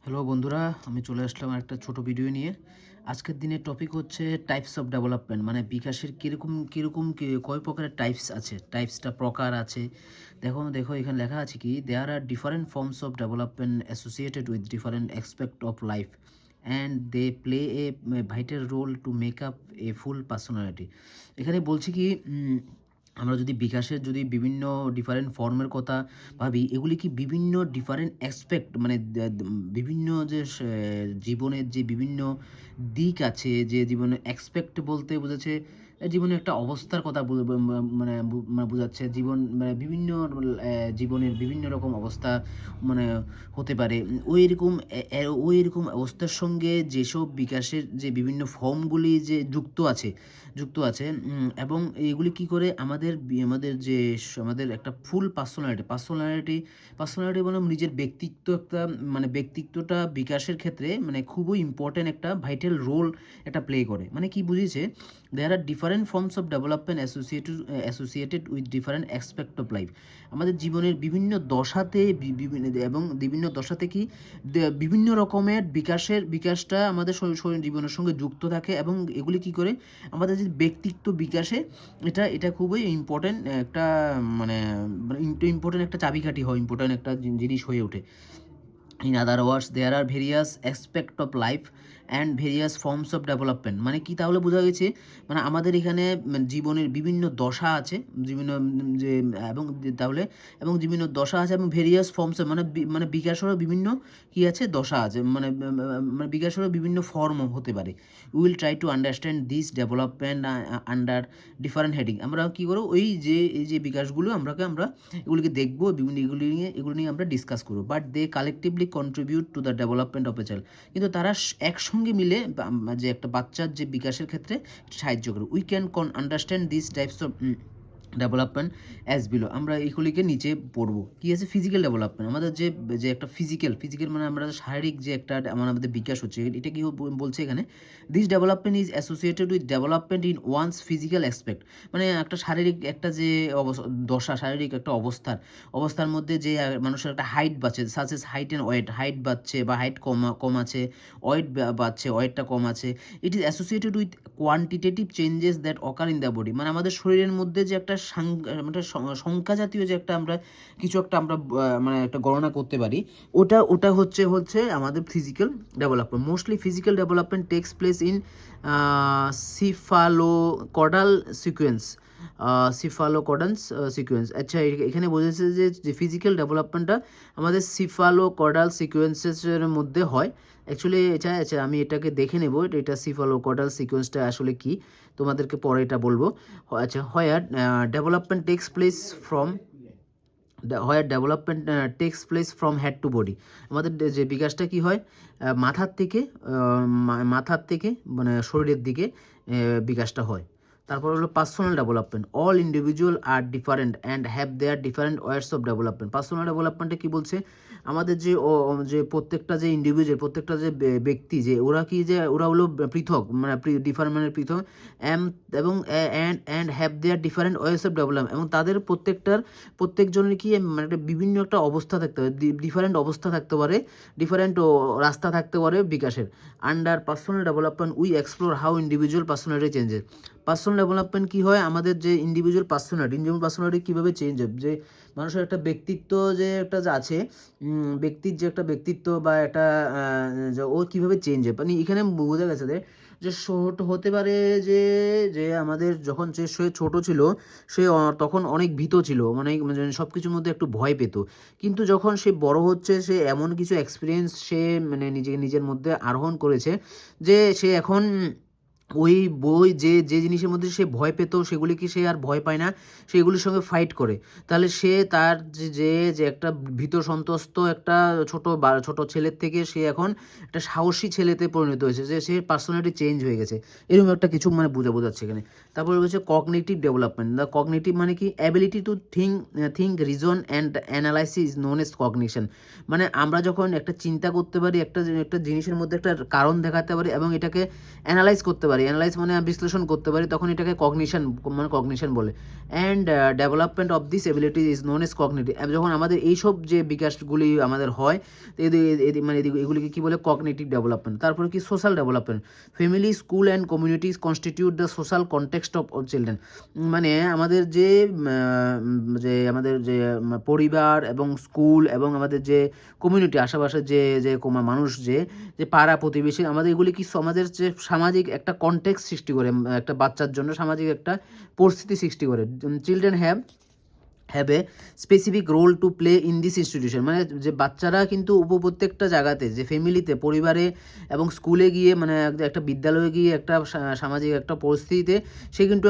Hello বন্ধুরা, আমি চলে আসলাম একটা ছোট ভিডিও নিয়ে। আজকের দিনের টপিক হচ্ছে টাইপস অফ ডেভেলপমেন্ট, মানে বিকাশের কয় প্রকারের টাইপস আছে, টাইপসটা প্রকার আছে। দেখো দেখো এখানে লেখা আছে কি, there are different forms of development associated with different aspect of life and they play a vital role to make up a full personality. এখানে বলছি কি, আমরা যদি বিকাশের যদি বিভিন্ন ডিফারেন্ট ফর্মের কথা ভাবি, এগুলি কি বিভিন্ন ডিফারেন্ট অ্যাসপেক্ট, মানে বিভিন্ন যে জীবনের যে বিভিন্ন দিক আছে, যে জীবনের অ্যাসপেক্ট বলতে বোঝাচ্ছে জীবনের একটা অবস্থার কথা মানে বোঝাচ্ছে জীবন, মানে বিভিন্ন জীবনের বিভিন্ন রকম অবস্থা মানে হতে পারে। ওই রকম অবস্থার সঙ্গে যেসব বিকাশের যে বিভিন্ন ফর্মগুলি যে যুক্ত আছে এবং এইগুলি কি করে আমাদের একটা ফুল পার্সোনালিটি মানে নিজের ব্যক্তিত্ব একটা, মানে ব্যক্তিত্বটা বিকাশের ক্ষেত্রে মানে খুবই ইম্পর্ট্যান্ট একটা ভাইটাল রোল এটা প্লে করে। মানে কি বুঝিয়েছে, there are different forms of development associated with different aspect of life. আমাদের জীবনের বিভিন্ন দশাতে বিভিন্ন দশাতে কি বিভিন্ন রকমের বিকাশটা আমাদের জীবনের সঙ্গে যুক্ত থাকে, এবং এগুলি কি করে আমাদের যে ব্যক্তিত্ব বিকাশে এটা খুবই ইম্পর্টেন্ট একটা, মানে ইম্পর্টেন্ট একটা চাবিকাঠি হয়, ইম্পর্টেন্ট একটা জিনিস হয়ে ওঠে। In other words, there are various aspects of life and various forms of development. মানে কি তাহলে বোঝা গেছে, মানে আমাদের এখানে জীবনের বিভিন্ন দশা আছে, বিভিন্ন যে এবং তাহলে এবং বিভিন্ন দশা আছে এবং ভেরিয়াস ফর্মস, মানে বিকাশেরও বিভিন্ন কি আছে, দশা আছে, মানে বিকাশেরও বিভিন্ন ফর্ম হতে পারে। We will try to understand this development under different heading. আমরা কী করবো, এই যে বিকাশগুলো আমরা এগুলিকে দেখবো, এগুলো নিয়ে আমরা ডিসকাস করবো। But they collectively contribute to the development of a child. কিন্তু তারা একসঙ্গে মিলে যে একটা বাচ্চার যে বিকাশের ক্ষেত্রে সাহায্য করে। We can understand this types of development as below. আমরা এইগুলিকে নিচে পড়বো। কী আছে, ফিজিক্যাল ডেভেলপমেন্ট। আমাদের যে একটা ফিজিক্যাল মানে আমরা শারীরিক যে একটা আমাদের বিকাশ হচ্ছে, এটা কি বলছে এখানে, this development is associated with development in once physical aspect. মানে একটা শারীরিক একটা যে দশা, শারীরিক একটা অবস্থার মধ্যে যে মানুষের একটা হাইট বাড়ছে, such as height and weight, height বাড়ছে বা হাইট কম আছে, ওয়েট বাড়ছে, ওয়েটটা কম আছে। It is associated with quantitative changes that occur in the body. মানে আমাদের শরীরের মধ্যে যে একটা সংখ্যা জাতীয় যে একটা আমরা কিছু একটা আমরা মানে একটা গণনা করতে পারি, ওটা হচ্ছে আমাদের physical development. Mostly physical development takes place in cephalocaudal sequence. Sequence. আচ্ছা, এখানে বোঝাচ্ছে যে ফিজিক্যাল ডেভেলপমেন্টটা আমাদের সিফালোকডাল সিকোয়েন্সের মধ্যে হয়। অ্যাকচুয়ালি আচ্ছা আমি এটাকে দেখে নেব, এটা সিফালোকডাল সিকোয়েন্সটা আসলে কি, তোমাদেরকে পরে এটা বলবো। আচ্ছা, development takes place from from head to body. আমাদের যে বিকাশটা কি হয়, মাথার থেকে মানে শরীরের দিকে বিকাশটা হয়। তারপর হলো personal development. All individual are different and have their different words of development. Personal ডেভেলপমেন্টে কী বলছে, আমাদের যে প্রত্যেকটা যে ইন্ডিভিজুয়াল, প্রত্যেকটা যে ব্যক্তি, যে ওরা হলো পৃথক, মানে ডিফারেন্ট পৃথক, এবং and have their different ways of development, এবং তাদের প্রত্যেকজনের কি মানে একটা বিভিন্ন একটা অবস্থা থাকতে পারে, ডিফারেন্ট অবস্থা থাকতে পারে, ডিফারেন্ট রাস্তা থাকতে পারে বিকাশের। Under personal development we explore how individual personality changes. Personal development কী হয়, আমাদের যে ইন্ডিভিজুয়াল পার্সোনালিটি কীভাবে চেঞ্জ হবে, যে মানুষের একটা ব্যক্তিত্ব যে একটা আছে, ব্যক্তির যে একটা ব্যক্তিত্ব বা একটা ও কীভাবে চেঞ্জ হয়। মানে এখানে বোঝা গেছে যে হতে পারে যে আমাদের যখন সে ছোট ছিল, সে তখন অনেক ভীত ছিল, মানে সব কিছুর মধ্যে একটু ভয় পেত। কিন্তু যখন সে বড় হচ্ছে, সে এমন কিছু এক্সপিরিয়েন্স সে মানে নিজের মধ্যে আরোহণ করেছে, যে সে এখন ওই যে জিনিসের মধ্যে সে ভয় পেত, সেগুলিকে সে আর ভয় পায় না, সেগুলির সঙ্গে ফাইট করে। তাহলে সে তার যে একটা ভীত সন্ত্রস্ত একটা ছোট ছেলের থেকে সে এখন একটা সাহসী ছেলেতে পরিণত হয়েছে, যে সে পার্সোনালিটি চেঞ্জ হয়ে গেছে। এরকম একটা কিছু মানে বোঝাচ্ছে এখানে। তারপরে হচ্ছে কগনিটিভ ডেভেলপমেন্ট। দ্য কগনিটিভ মানে কি, ability to think reason and analysis known as cognition. মানে আমরা যখন একটা চিন্তা করতে পারি, একটা জিনিসের মধ্যে একটা কারণ দেখাতে পারি এবং এটাকে অ্যানালাইজ করতে পারি, পারি, অ্যানালাইজ মানে বিশ্লেষণ করতে পারি, তখন এটাকে কগনিশন মানে কগনিশন বলে। And development of this ability is known as cognitive. যখন আমাদের এইসব যে বিকাশগুলি আমাদের হয়, তো মানে এগুলিকে কী বলে, কগনিটিভ ডেভেলপমেন্ট। তারপরে কি social development, family, school and communities constitute the social context of children. মানে আমাদের যে আমাদের যে পরিবার এবং স্কুল এবং আমাদের যে কমিউনিটি, আশেপাশের যে মানুষ, যে যে পাড়া প্রতিবেশী, আমাদের এগুলি কি সমাজের যে সামাজিক একটা কনটেক্সট সৃষ্টি করে, একটা বাচ্চার জন্য সামাজিক একটা পরিস্থিতি সৃষ্টি করে। Children have a specific role to play in this institution. মানে যে বাচ্চারা কিন্তু প্রত্যেকটা জায়গাতে, যে ফ্যামিলিতে, পরিবারে এবং স্কুলে গিয়ে, মানে একটা বিদ্যালয়ে গিয়ে একটা সামাজিক একটা পরিস্থিতিতে সে কিন্তু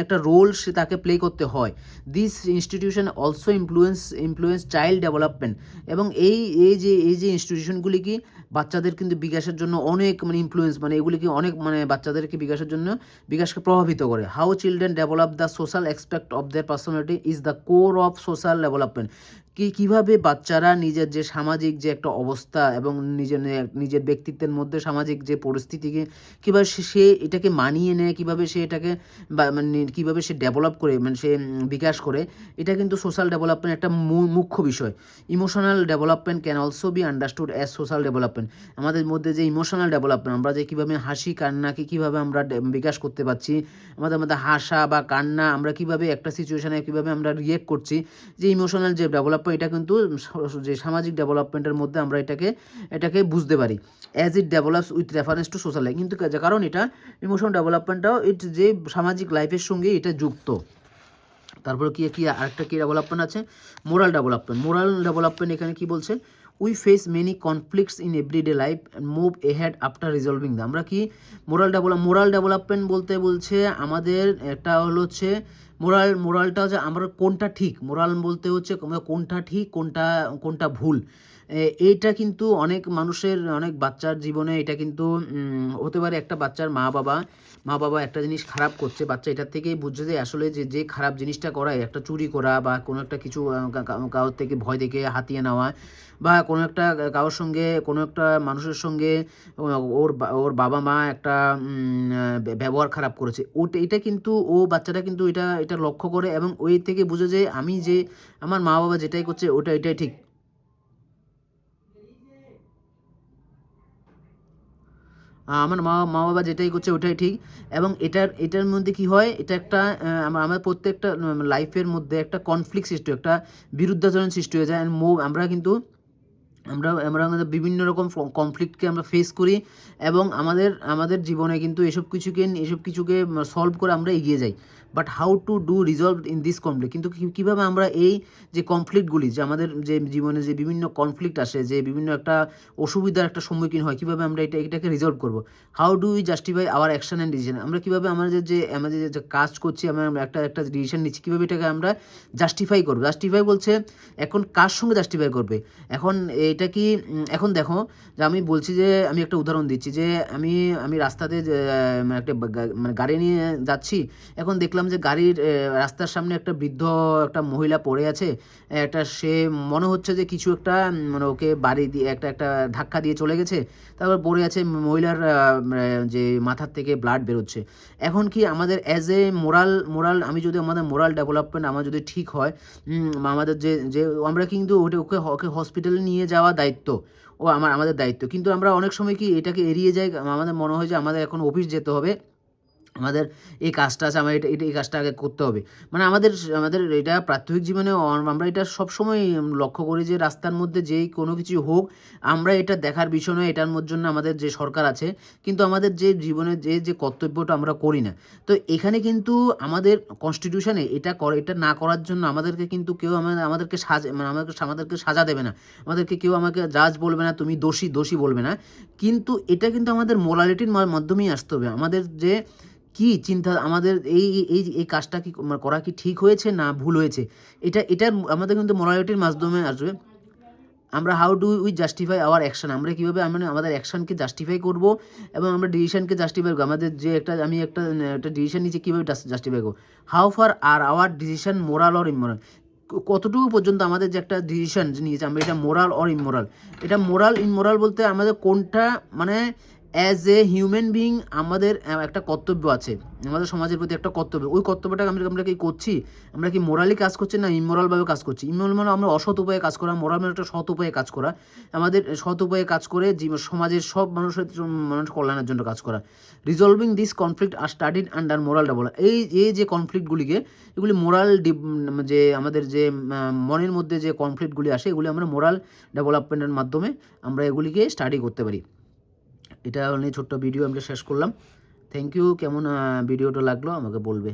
একটা রোল সে তাকে প্লে করতে হয়। This institution also influence child development. এবং এই যে ইনস্টিটিউশনগুলি কি বাচ্চাদের কিন্তু বিকাশের জন্য অনেক মানে ইনফ্লুয়েন্স, মানে এগুলি কি অনেক মানে বাচ্চাদেরকে বিকাশকে প্রভাবিত করে। How children develop the social aspect of their personality is the core of social development. কীভাবে বাচ্চারা নিজের যে সামাজিক যে একটা অবস্থা এবং নিজের ব্যক্তিত্বের মধ্যে সামাজিক যে পরিস্থিতিকে কীভাবে সে এটাকে মানিয়ে নেয়, কীভাবে সে এটাকে মানে কীভাবে সে ডেভেলপ করে, মানে সে বিকাশ করে, এটা কিন্তু সোশ্যাল ডেভেলপমেন্ট একটা মুখ্য বিষয়। Emotional development can also be understood as social development. আমাদের মধ্যে যে ইমোশনাল ডেভেলপমেন্ট, আমরা যে কীভাবে হাসি কান্নাকে কীভাবে আমরা বিকাশ করতে পারছি, আমাদের মধ্যে হাসা বা কান্না, আমরা কীভাবে একটা সিচুয়েশানে কীভাবে আমরা রিয়েক্ট করছি, যে ইমোশনাল যে ডেভেলপমেন্ট, এটা কিন্তু যে সামাজিক ডেভেলপমেন্টের মধ্যে আমরা এটাকে বুঝতে পারি। As it develops with reference to social life. কিন্তু কারণ এটা ইমোশনাল ডেভেলপমেন্টটাও যে সামাজিক লাইফের সঙ্গে এটা যুক্ত। তারপরে কি আরেকটা কি ডেভেলপমেন্ট আছে, মোরাল ডেভেলপমেন্ট। এখানে কি বলছে, we face many conflicts in everyday life and move ahead after resolving the. আমরা কি মোরাল ডেভেলপমেন্ট বলতে বলছে আমাদের একটা হচ্ছে মোরালটা হচ্ছে আমরা কোনটা ঠিক, মোরাল বলতে হচ্ছে কোনটা ঠিক কোনটা ভুল। এইটা কিন্তু অনেক মানুষের, অনেক বাচ্চার জীবনে এটা কিন্তু হতে পারে। একটা বাচ্চার মা বাবা একটা জিনিস খারাপ করছে, বাচ্চা এটার থেকেই বুঝছে যে আসলে যে খারাপ জিনিসটা করায়, একটা চুরি করা বা কোনো একটা কিছু কারোর থেকে ভয় দেখে হাতিয়ে নেওয়া, বা কোনো একটা কারোর সঙ্গে, কোনো একটা মানুষের সঙ্গে ওর বাবা মা একটা ব্যবহার খারাপ করেছে, এটা কিন্তু বাচ্চাটা কিন্তু এটা লক্ষ্য করে এবং ওই থেকে বুঝে যে আমার মা বাবা যেটাই করছে এটাই ঠিক। আমার মা বাবা যেটাই করছে ওটাই ঠিক। এবং এটার মধ্যে কি হয়, এটা একটা আমার প্রত্যেকটা লাইফের মধ্যে একটা কনফ্লিক্ট সৃষ্টি, একটা বিরুদ্ধাচরণ সৃষ্টি হয়ে যায়। আমরা কিন্তু আমরা বিভিন্ন রকম কনফ্লিক্টকে আমরা ফেস করি এবং আমাদের জীবনে কিন্তু এসব কিছুকে সলভ করে আমরা এগিয়ে যাই। But how to do resolve in this conflict, কিন্তু কীভাবে আমরা এই যে কনফ্লিক্টগুলি, যে আমাদের যে জীবনে যে বিভিন্ন কনফ্লিক্ট আসে, যে বিভিন্ন একটা অসুবিধার একটা সম্মুখীন হয়, কীভাবে আমরা এটাকে রিজলভ করবো। How do we justify our action and decision. আমরা কীভাবে আমাদের যে কাজ করছি, আমরা একটা ডিসিশন নিচ্ছি, কীভাবে এটাকে আমরা জাস্টিফাই করবো। জাস্টিফাই বলছে এখন কার সঙ্গে জাস্টিফাই করবে। এটা কি এখন দেখো, যে আমি বলছি, যে আমি একটা উদাহরণ দিচ্ছি, যে আমি রাস্তাতে একটা মানে গাড়ি নিয়ে যাচ্ছি, এখন দেখলাম যে গাড়ির রাস্তার সামনে একটা মহিলা পড়ে আছে, সে মনে হচ্ছে যে কিছু একটা মানে ওকে বাড়ি দিয়ে একটা ধাক্কা দিয়ে চলে গেছে, তারপর পড়ে আছে, মহিলার যে মাথার থেকে ব্লাড বেরোচ্ছে। এখন কি আমাদের অ্যাজ এ মোরাল আমি যদি আমাদের মোরাল ডেভেলপমেন্ট আমার যদি ঠিক হয়, আমাদের যে আমরা কিন্তু ওকে হসপিটালে নিয়ে যাওয়া দায়িত্ব, আমাদের দায়িত্ব, কিন্তু আমরা অনেক সময় কি এটাকে এড়িয়ে যাই। আমাদের মনে হয় যে আমাদের এখন অফিস যেতে হবে, আমাদের এই কাজটা আছে, আমার এই কাজটা আগে করতে হবে। মানে আমাদের এটা প্রাত্যহিক জীবনে আমরা এটা সবসময় লক্ষ্য করি, যে রাস্তার মধ্যে যেই কোনো কিছু হোক, আমরা এটা দেখার বিষয় নয়, এটার জন্য আমাদের যে সরকার আছে, কিন্তু আমাদের যে জীবনে যে কর্তব্যটা আমরা করি না। তো এখানে কিন্তু আমাদের কনস্টিটিউশনে এটা না করার জন্য আমাদেরকে কিন্তু কেউ আমাদেরকে সাজা দেবে না, আমাদেরকে কেউ আমাকে জাজ বলবে না, তুমি দোষী বলবে না। কিন্তু এটা কিন্তু আমাদের মোরালিটির মাধ্যমেই আসতে হবে। আমাদের যে কি চিন্তা, আমাদের এই কাজটা কি করা কি ঠিক হয়েছে না ভুল হয়েছে, এটার আমাদের কিন্তু মোরালিটির মাধ্যমে আসবে। আমরা how do we justify our action, আমরা কীভাবে আমাদের অ্যাকশনকে জাস্টিফাই করব এবং আমরা ডিসিশনকে জাস্টিফাই করবো। আমাদের যে আমি একটা ডিসিশন নিচ্ছি, কীভাবে জাস্টিফাই করবো। How far are our decision moral or immoral, কতটুকু পর্যন্ত আমাদের যে একটা ডিসিশন নিয়েছি আমরা, এটা মোরাল অর ইমোরাল। এটা ইমোরাল বলতে আমাদের কোনটা, মানে অ্যাজ এ হিউম্যান বিইং আমাদের একটা কর্তব্য আছে, আমাদের সমাজের প্রতি একটা কর্তব্য, ওই কর্তব্যটা আমরা কি করছি, আমরা কি মোরালি কাজ করছি না ইমোরালভাবে কাজ করছি? ইমোরাল মানে আমরা অসৎ উপায়ে কাজ করা, মোরাল মানে একটা সৎ উপায়ে কাজ করা, আমাদের সৎ উপায়ে কাজ করে সমাজের সব মানুষের কল্যাণের জন্য কাজ করা। Resolving this conflict are studied under moral develop, এই যে কনফ্লিক্টগুলিকে, এগুলি মোরাল যে আমাদের যে মনের মধ্যে যে কনফ্লিক্টগুলি আসে, এগুলি আমরা মোরাল ডেভেলপমেন্টের মাধ্যমে আমরা এগুলিকে স্টাডি করতে পারি। এটা নিয়ে ছোট্ট ভিডিও আমরা শেষ করলাম। Thank you. কেমন ভিডিওটা লাগলো আমাকে বলবে।